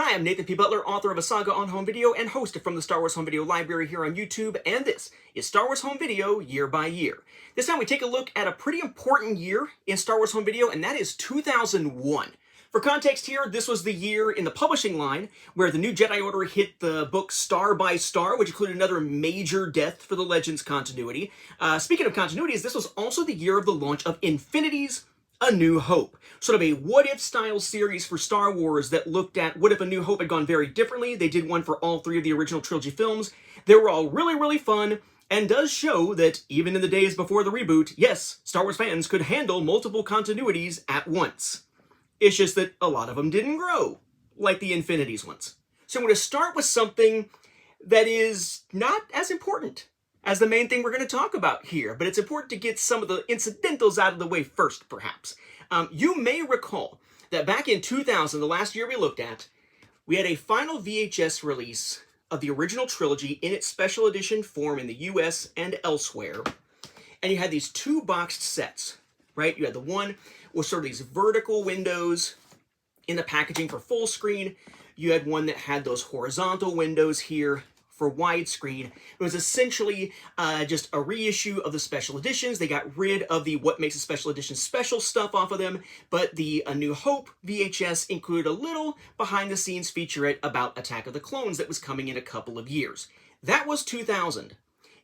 Hi, I'm Nathan P. Butler, author of a Saga on home video and host from the Star Wars Home Video Library here on YouTube, and this is Star Wars Home Video Year by Year. This time we take a look at a pretty important year in Star Wars Home Video, and that is 2001. For context here, this was the year in the publishing line where the new Jedi Order hit the book Star by Star, which included another major death for the Legends continuity. Speaking of continuities, this was also the year of the launch of Infinity's A New Hope. Sort of a what-if style series for Star Wars that looked at what if A New Hope had gone very differently. They did one for all three of the original trilogy films. They were all really, really fun, and does show that even in the days before the reboot, yes, Star Wars fans could handle multiple continuities at once. It's just that a lot of them didn't grow, like the Infinities ones. So I'm going to start with something that is not as important as the main thing we're going to talk about here, but it's important to get some of the incidentals out of the way first, perhaps. You may recall that back in 2000, the last year we looked at, we had a final VHS release of the original trilogy in its special edition form in the US and elsewhere, and you had these two boxed sets, right? You had the one with sort of these vertical windows in the packaging for full screen. You had one that had those horizontal windows here for widescreen. It was essentially just a reissue of the special editions. They got rid of the what makes a special edition special stuff off of them, but the A New Hope VHS included a little behind-the-scenes featurette about Attack of the Clones that was coming in a couple of years. That was 2000.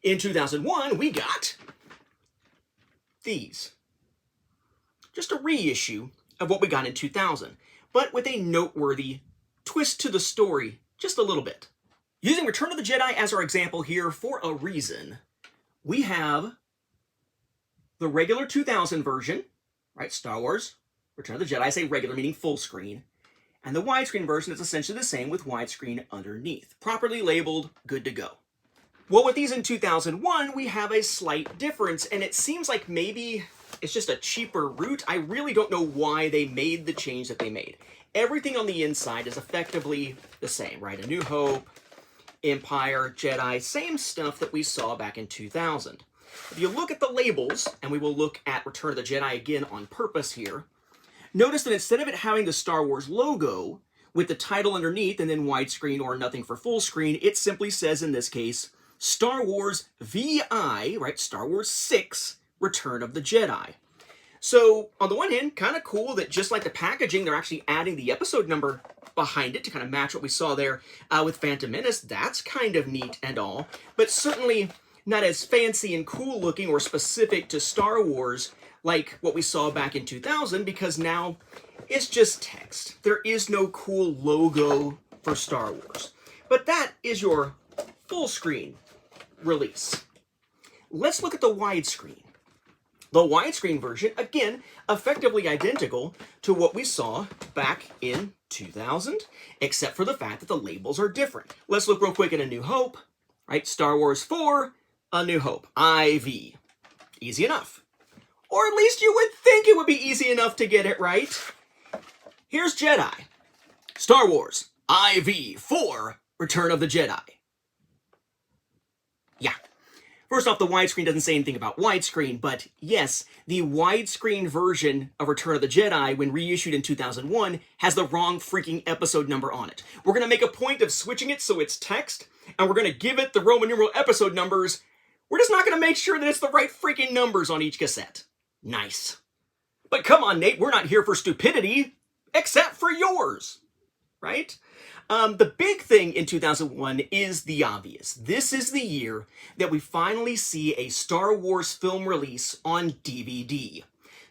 In 2001, we got these. Just a reissue of what we got in 2000, but with a noteworthy twist to the story just a little bit. Using Return of the Jedi as our example here for a reason, we have the regular 2000 version, right, Star Wars, Return of the Jedi, I say regular meaning full screen, and the widescreen version is essentially the same with widescreen underneath. Properly labeled, good to go. Well, with these in 2001, we have a slight difference, and it seems like maybe it's just a cheaper route. I really don't know why they made the change that they made. Everything on the inside is effectively the same, right? A New Hope, Empire, Jedi, same stuff that we saw back in 2000. If you look at the labels, and we will look at Return of the Jedi again on purpose here, notice that instead of it having the Star Wars logo with the title underneath and then widescreen or nothing for full screen, it simply says in this case, Star Wars VI, right, Star Wars 6, Return of the Jedi. So, on the one hand, kind of cool that just like the packaging, they're actually adding the episode number behind it to kind of match what we saw there with Phantom Menace. That's kind of neat and all, but certainly not as fancy and cool looking or specific to Star Wars like what we saw back in 2000, because now it's just text. There is no cool logo for Star Wars. But that is your full screen release. Let's look at the widescreen. The widescreen version, again, effectively identical to what we saw back in 2000, except for the fact that the labels are different. Let's look real quick at A New Hope, right? Star Wars 4, A New Hope, IV. Easy enough. Or at least you would think it would be easy enough to get it right. Here's Jedi. Star Wars, IV 4, Return of the Jedi. Yeah. First off, the widescreen doesn't say anything about widescreen, but yes, the widescreen version of Return of the Jedi, when reissued in 2001, has the wrong freaking episode number on it. We're going to make a point of switching it so it's text, and we're going to give it the Roman numeral episode numbers. We're just not going to make sure that it's the right freaking numbers on each cassette. Nice. But come on, Nate, we're not here for stupidity, except for yours, right? The big thing in 2001 is the obvious. This is the year that we finally see a Star Wars film release on DVD.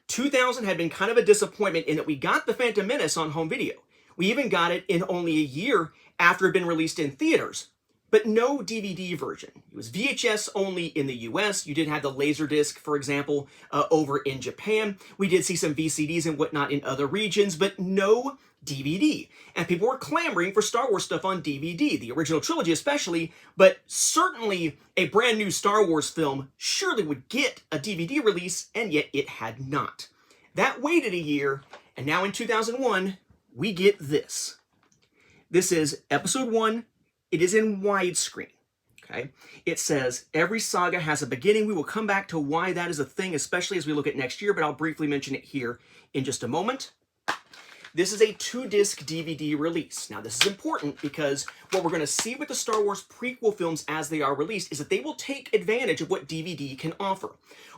2000 had been kind of a disappointment in that we got the Phantom Menace on home video. We even got it in only a year after it had been released in theaters, but no DVD version. It was VHS only in the US. You did have the Laserdisc, for example, over in Japan. We did see some VCDs and whatnot in other regions, but no DVD. And people were clamoring for Star Wars stuff on DVD, the original trilogy especially, but certainly a brand new Star Wars film surely would get a DVD release, and yet it had not. That waited a year, and now in 2001, we get this. This is Episode 1. It is in widescreen. Okay? It says, every saga has a beginning. We will come back to why that is a thing, especially as we look at next year, but I'll briefly mention it here in just a moment. This is a 2-disc DVD release. Now, this is important because what we're going to see with the Star Wars prequel films as they are released is that they will take advantage of what DVD can offer.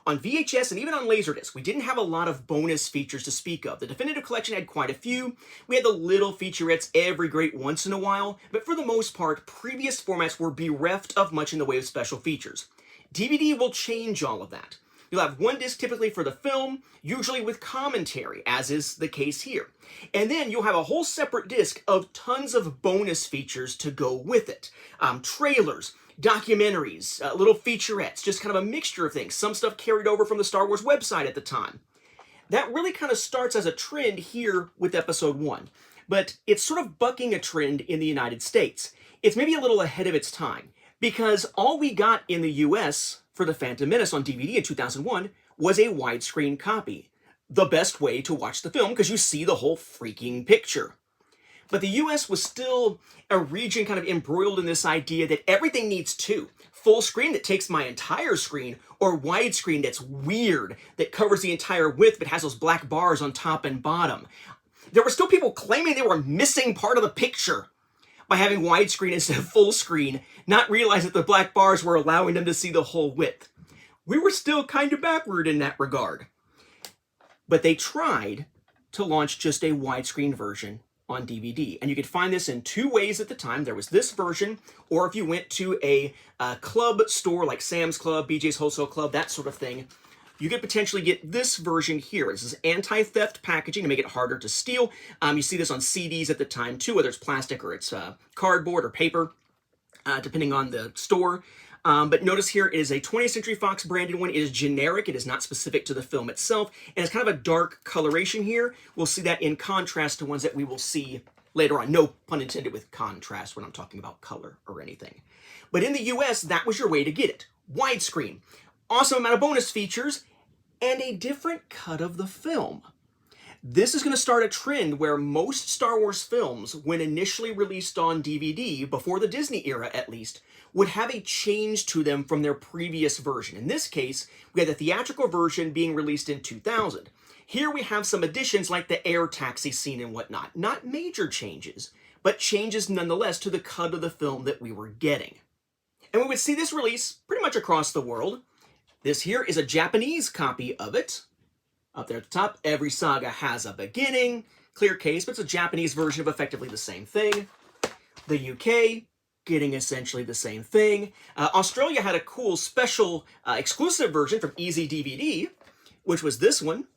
On VHS and even on Laserdisc, we didn't have a lot of bonus features to speak of. The Definitive Collection had quite a few. We had the little featurettes every great once in a while, but for the most part, previous formats were bereft of much in the way of special features. DVD will change all of that. You'll have one disc typically for the film, usually with commentary, as is the case here. And then you'll have a whole separate disc of tons of bonus features to go with it. Trailers, documentaries, little featurettes, just kind of a mixture of things. Some stuff carried over from the Star Wars website at the time. That really kind of starts as a trend here with Episode 1. But it's sort of bucking a trend in the United States. It's maybe a little ahead of its time, because all we got in the US for the Phantom Menace on DVD in 2001 was a widescreen copy. The best way to watch the film because you see the whole freaking picture. But the US was still a region kind of embroiled in this idea that everything needs two. Full screen that takes my entire screen, or widescreen that's weird, that covers the entire width but has those black bars on top and bottom. There were still people claiming they were missing part of the picture by having widescreen instead of full screen, not realizing that the black bars were allowing them to see the whole width. We were still kind of backward in that regard. But they tried to launch just a widescreen version on DVD. And you could find this in two ways at the time. There was this version, or if you went to a club store like Sam's Club, BJ's Wholesale Club, that sort of thing, you could potentially get this version here. This is anti-theft packaging to make it harder to steal. You see this on CDs at the time too, whether it's plastic or it's cardboard or paper, depending on the store. But notice here it is a 20th Century Fox branded one. It is generic. It is not specific to the film itself. And it's kind of a dark coloration here. We'll see that in contrast to ones that we will see later on. No pun intended with contrast when I'm talking about color or anything. But in the US, that was your way to get it. Widescreen. Awesome amount of bonus features, and a different cut of the film. This is going to start a trend where most Star Wars films, when initially released on DVD, before the Disney era at least, would have a change to them from their previous version. In this case, we had the theatrical version being released in 2000. Here we have some additions like the air taxi scene and whatnot. Not major changes, but changes nonetheless to the cut of the film that we were getting. And we would see this release pretty much across the world. This here is a Japanese copy of it. Up there at the top, every saga has a beginning. Clear case, but it's a Japanese version of effectively the same thing. The UK, getting essentially the same thing. Australia had a cool special exclusive version from Easy DVD, which was this one.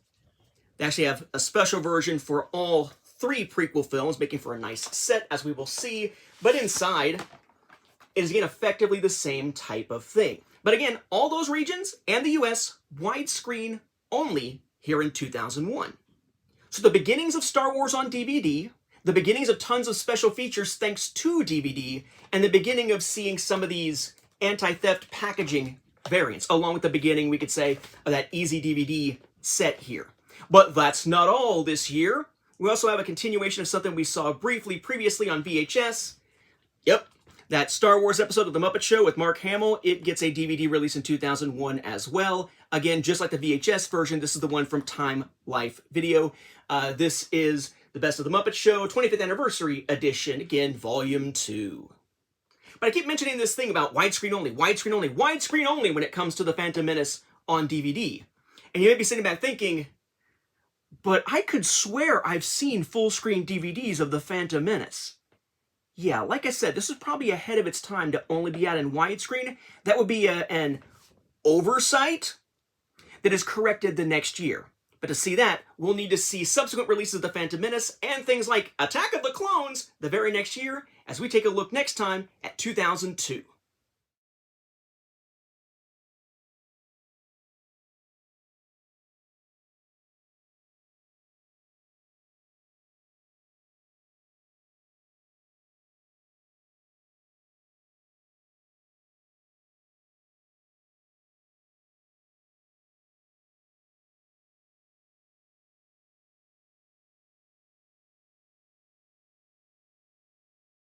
They actually have a special version for all 3 prequel films, making for a nice set, as we will see. But inside, it is again effectively the same type of thing. But again, all those regions and the US, widescreen only here in 2001. So the beginnings of Star Wars on DVD, the beginnings of tons of special features thanks to DVD, and the beginning of seeing some of these anti-theft packaging variants, along with the beginning, we could say, of that Easy DVD set here. But that's not all this year. We also have a continuation of something we saw briefly previously on VHS. Yep. That Star Wars episode of The Muppet Show with Mark Hamill, it gets a DVD release in 2001 as well. Again, just like the VHS version, this is the one from Time Life Video. This is the Best of the Muppet Show 25th Anniversary Edition, again, Volume 2. But I keep mentioning this thing about widescreen only, widescreen only, widescreen only when it comes to the Phantom Menace on DVD. And you may be sitting back thinking, but I could swear I've seen full-screen DVDs of the Phantom Menace. Yeah, like I said, this is probably ahead of its time to only be out in widescreen. That would be an oversight that is corrected the next year. But to see that, we'll need to see subsequent releases of The Phantom Menace and things like Attack of the Clones the very next year, as we take a look next time at 2002.